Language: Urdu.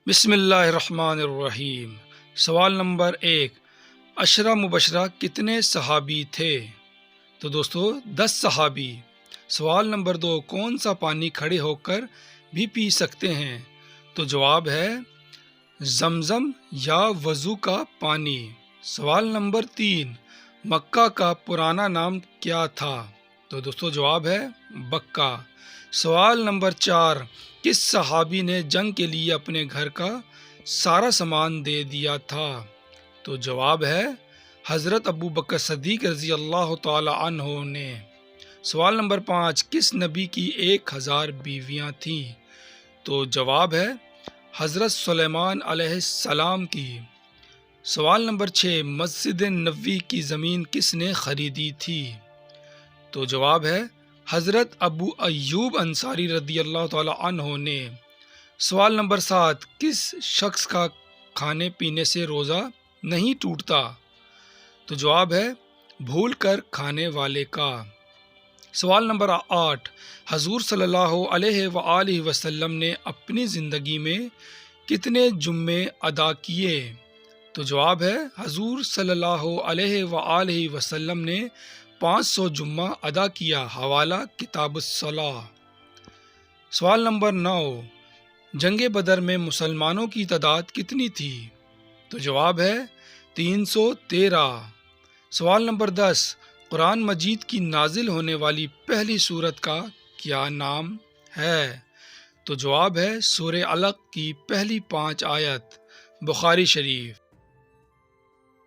بسم اللہ الرحمن الرحیم۔ سوال نمبر 1، عشرہ مبشرہ کتنے صحابی تھے؟ تو دوستو 10 صحابی۔ سوال نمبر 2، کون سا پانی کھڑے ہو کر بھی پی سکتے ہیں؟ تو جواب ہے زمزم یا وضو کا پانی۔ سوال نمبر 3، مکہ کا پرانا نام کیا تھا؟ تو دوستو جواب ہے بکہ۔ سوال نمبر 4، کس صحابی نے جنگ کے لیے اپنے گھر کا سارا سامان دے دیا تھا؟ تو جواب ہے حضرت ابو بکر صدیق رضی اللہ تعالی عنہ نے۔ سوال نمبر 5، کس نبی کی 1000 بیویاں تھیں؟ تو جواب ہے حضرت سلیمان علیہ السلام کی۔ سوال نمبر 6، مسجد نبوی کی زمین کس نے خریدی تھی؟ تو جواب ہے حضرت ابو ایوب انصاری رضی اللہ تعالی عنہ نے۔ سوال نمبر 7، کس شخص کا کھانے پینے سے روزہ نہیں ٹوٹتا؟ تو جواب ہے بھول کر کھانے والے کا۔ سوال نمبر 8، حضور صلی اللہ علیہ وآلہ وسلم نے اپنی زندگی میں کتنے جمعے ادا کیے؟ تو جواب ہے حضور صلی اللہ علیہ وآلہ وسلم نے 500 جمعہ ادا کیا۔ حوالہ کتاب الصلاۃ۔ سوال نمبر 9، جنگ بدر میں مسلمانوں کی تعداد کتنی تھی؟ تو جواب ہے 313۔ سوال نمبر 10، قرآن مجید کی نازل ہونے والی پہلی سورت کا کیا نام ہے؟ تو جواب ہے سورہ علق کی پہلی 5 آیت۔ بخاری شریف۔